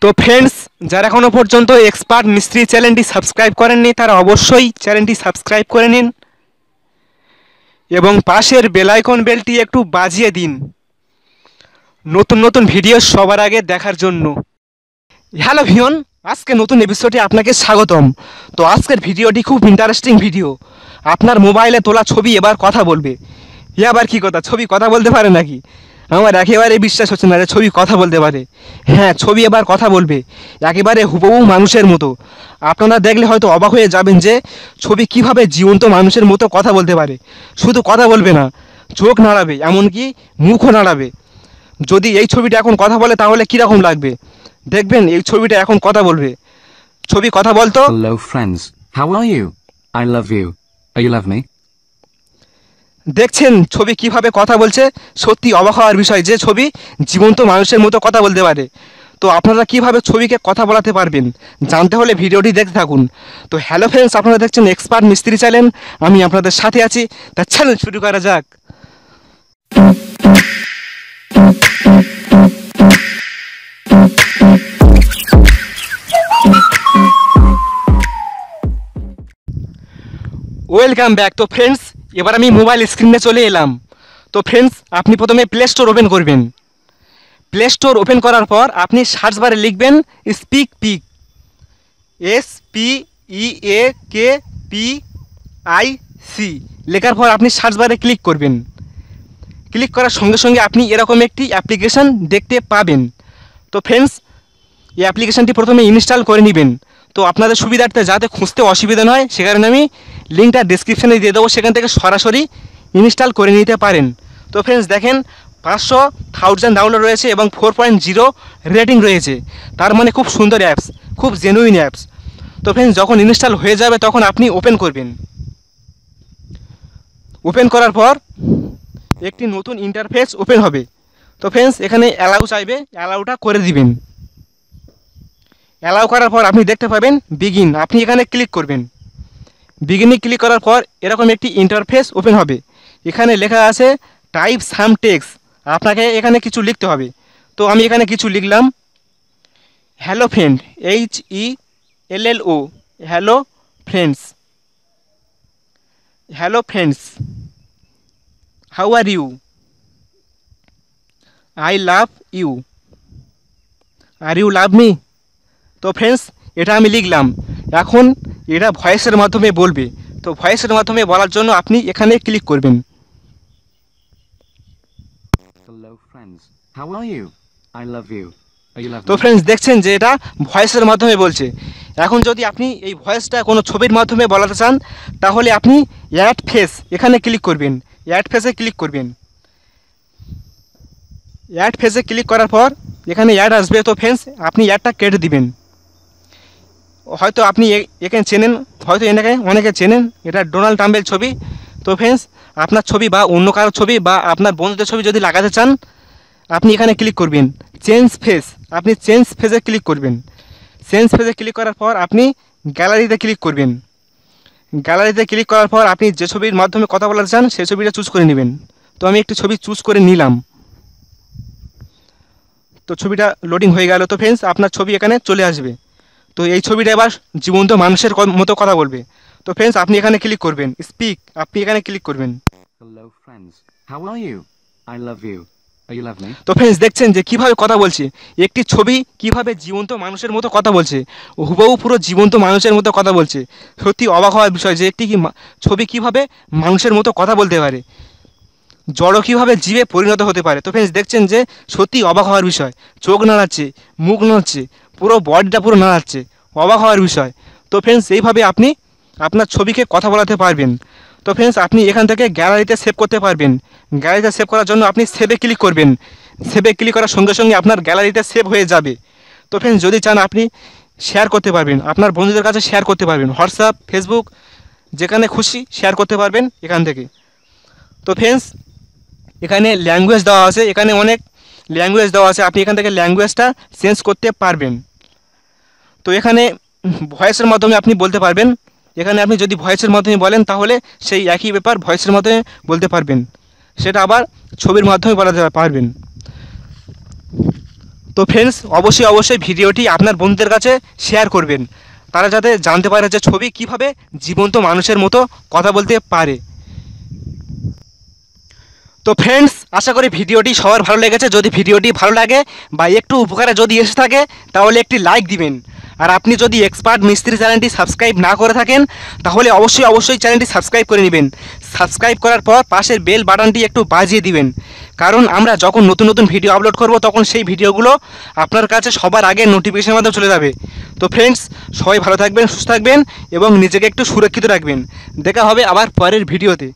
তো ফ্রেন্ডস, যারা এখনো পর্যন্ত এক্সপার্ট মিস্ত্রি চ্যানেলটি সাবস্ক্রাইব করেননি তারা অবশ্যই চ্যানেলটি সাবস্ক্রাইব করে নিন এবং পাশের বেল আইকন বেলটি একটু বাজিয়ে দিন নতুন নতুন ভিডিও সবার আগে দেখার জন্য। হ্যালো ভিউয়ান, আজকে নতুন এপিসোডে আপনাকে স্বাগতম। তো আজকের ভিডিওটি খুব ইন্টারেস্টিং ভিডিও। আপনার মোবাইলে তোলা ছবি এবার কথা বলবে। আবার কি কথা, ছবি কথা বলতে পারে নাকি? আমার একেবারে বিশ্বাস হচ্ছে না যে ছবি কথা বলতে পারে। হ্যাঁ, ছবি এবার কথা বলবে, একেবারে হুবহু মানুষের মতো। আপনারা দেখলে হয়তো অবাক হয়ে যাবেন যে ছবি কিভাবে জীবন্ত মানুষের মতো কথা বলতে পারে। শুধু কথা বলবে না, চোখ নাড়াবে, এমনকি মুখও নাড়াবে। যদি এই ছবিটা এখন কথা বলে তাহলে কীরকম লাগবে দেখবেন। এই ছবিটা এখন কথা বলবে। ছবি কথা বলতো। Hello friends, how are you? I love you. You love me? দেখছেন ছবি কিভাবে কথা বলছে? সত্যি অবাক হওয়ার বিষয় যে ছবি জীবন্ত মানুষের মতো কথা বলতে পারে। তো আপনারা কিভাবে ছবিকে কথা বলাতে পারবেন জানতে হলে ভিডিওটি দেখতে থাকুন। তো হ্যালো ফ্রেন্ডস, আপনারা দেখছেন এক্সপার্ট মিস্ত্রি চ্যানেল, আমি আপনাদের সাথে আছি। তা চ্যানেল শুরু করা যাক। Welcome back. তো ফ্রেন্ডস, এবার আমি মোবাইল স্ক্রিনে চলে এলাম। তো ফ্রেন্ডস, আপনি প্রথমে প্লে স্টোর ওপেন করবেন। প্লে স্টোর ওপেন করার পর আপনি সার্চ বারে লিখবেন স্পিক পিক, SPEAKPIC। লেখার পর আপনি সার্চ বারে ক্লিক করবেন। ক্লিক করার সঙ্গে সঙ্গে আপনি এরকম একটি অ্যাপ্লিকেশান দেখতে পাবেন। তো ফ্রেন্ডস, এই অ্যাপ্লিকেশানটি প্রথমে ইনস্টল করে নেবেন। তো আপনাদের সুবিধার্থে যাতে খুঁজতে অসুবিধা নয় সে কারণে আমি লিঙ্কটা ডেসক্রিপশানে দিয়ে দেবো, সেখান থেকে সরাসরি ইনস্টল করে নিতে পারেন। তো ফ্রেন্ডস দেখেন, 500,000 ডাউনলোড রয়েছে এবং 4.0 রেটিং রয়েছে। তার মানে খুব সুন্দর অ্যাপস, খুব জেনুইন অ্যাপস। তো ফ্রেন্ডস, যখন ইনস্টল হয়ে যাবে তখন আপনি ওপেন করবেন। ওপেন করার পর একটি নতুন ইন্টারফেস ওপেন হবে। তো ফ্রেন্ডস, এখানে অ্যালাউ চাইবে, অ্যালাউটা করে দিবেন। অ্যালাউ করার পর আপনি দেখতে পাবেন বিগিন, আপনি এখানে ক্লিক করবেন। বিগিনে ক্লিক করার পর এরকম একটি ইন্টারফেস ওপেন হবে। এখানে লেখা আছে টাইপ সাম টেক্সট, আপনাকে এখানে কিছু লিখতে হবে। তো আমি এখানে কিছু লিখলাম। Hello friend, HELLO, hello friends, hello friends, how are you, I love you, are you love me. তো ফ্রেন্ডস, এটা আমি লিখলাম। এখন এটা ভয়েসের মাধ্যমে বলবে। তো ভয়েসের মাধ্যমে বলার জন্য আপনি এখানে ক্লিক করবেন। Hello friends, how are you? I love you. You love তো me? ফ্রেন্ডস দেখছেন যে এটা ভয়েসের মাধ্যমে বলছে। এখন যদি আপনি এই ভয়েসটা কোনো ছবির মাধ্যমে বলাতে চান তাহলে আপনি অ্যাড ফেস এখানে ক্লিক করবেন। অ্যাড ফেসে ক্লিক করবেন। অ্যাড ফেসে ক্লিক করার পর এখানে অ্যাড আসবে। তো ফ্রেন্ডস, আপনি অ্যাডটা কেটে দিবেন। হয়তো আপনি একে চেনেন, হয়তো এনাকে অনেকে চেনেন, এটা ডোনাল্ড ট্রাম্পের ছবি। তো ফ্রেন্ডস, আপনার ছবি বা অন্য কারোর ছবি বা আপনার বন্ধুদের ছবি যদি লাগাতে চান আপনি এখানে ক্লিক করবেন চেঞ্জ ফেস। আপনি চেঞ্জ ফেসে ক্লিক করবেন। চেঞ্জ ফেসে ক্লিক করার পর আপনি গ্যালারিতে ক্লিক করবেন। গ্যালারিতে ক্লিক করার পর আপনি যে ছবির মাধ্যমে কথা বলাতে চান সেই ছবিটা চুজ করে নেবেন। তো আমি একটি ছবি চুজ করে নিলাম। তো ছবিটা লোডিং হয়ে গেল। তো ফ্রেন্ডস, আপনার ছবি এখানে চলে আসবে। তো এই ছবিটা এবার জীবন্ত মানুষের মতো কথা বলবে। তো ফ্রেন্ডস, আপনি এখানে ক্লিক করবেন স্পিক, আপনি এখানে ক্লিক করবেন। Hello friends, how are you? I love you. You love me? তো ফ্রেন্ডস দেখছেন যে কিভাবে কথা বলছে। একটি ছবি কিভাবে জীবন্ত মানুষের মতো কথা বলছে, হুবহু পুরো জীবন্ত মানুষের মতো কথা বলছে। সত্যি অবাক হওয়ার বিষয় যে একটি ছবি কিভাবে মানুষের মতো কথা বলতে পারে, জড় কীভাবে জীবে পরিণত হতে পারে। তো ফ্রেন্ডস দেখছেন যে সত্যি অবাক হওয়ার বিষয়। চোখ নাড়াচ্ছে, মুখ নাড়াচ্ছে, পুরো বডিটা পুরো নাড়াচ্ছে, অবাক হওয়ার বিষয়। তো ফ্রেন্ডস, এইভাবে আপনি আপনার ছবিকে কথা বলাতে পারবেন। তো ফ্রেন্ডস, আপনি এখান থেকে গ্যালারিতে সেভ করতে পারবেন। গ্যালারিতে সেভ করার জন্য আপনি সেভে ক্লিক করবেন। সেভে ক্লিক করার সঙ্গে সঙ্গে আপনার গ্যালারিতে সেভ হয়ে যাবে। তো ফ্রেন্ডস, যদি চান আপনি শেয়ার করতে পারবেন, আপনার বন্ধুদের কাছে শেয়ার করতে পারবেন, হোয়াটসঅ্যাপ, ফেসবুক, যেখানে খুশি শেয়ার করতে পারবেন এখান থেকে। তো ফ্রেন্ডস, এখানে ল্যাঙ্গুয়েজ দেওয়া আছে, এখানে অনেক ল্যাঙ্গুয়েজ দেওয়া আছে, আপনি এখান থেকে ল্যাঙ্গুয়েজটা চেঞ্জ করতে পারবেন। তো এখানে ভয়েসের মাধ্যমে আপনি বলতে পারবেন। এখানে আপনি যদি ভয়েসের মাধ্যমে বলেন তাহলে সেই একই ব্যাপার ভয়েসের মাধ্যমে বলতে পারবেন, সেটা আবার ছবির মাধ্যমে বলাতে পারবেন। তো ফ্রেন্ডস, অবশ্যই ভিডিওটি আপনার বন্ধুদের কাছে শেয়ার করবেন, তারা যাতে জানতে পারে যে ছবি কিভাবে জীবন্ত মানুষের মতো কথা বলতে পারে। তো ফ্রেন্ডস, আশা করি ভিডিওটি সবার ভালো লেগেছে। যদি ভিডিওটি ভালো লাগে বা একটু উপকারে যদি এসে থাকে তাহলে একটি লাইক দিবেন। আর আপনি যদি এক্সপার্ট মিস্ত্রি চ্যানেলটি সাবস্ক্রাইব না করে থাকেন তাহলে অবশ্যই চ্যানেলটি সাবস্ক্রাইব করে নেবেন। সাবস্ক্রাইব করার পর পাশের বেল বাটনটি একটু বাজিয়ে দিবেন, কারণ আমরা যখন নতুন ভিডিও আপলোড করব তখন সেই ভিডিওগুলো আপনার কাছে সবার আগে নোটিফিকেশনের মাধ্যমে চলে যাবে। তো ফ্রেন্ডস, সবাই ভালো থাকবেন, সুস্থ থাকবেন এবং নিজেকে একটু সুরক্ষিত রাখবেন। দেখা হবে আবার পরের ভিডিওতে।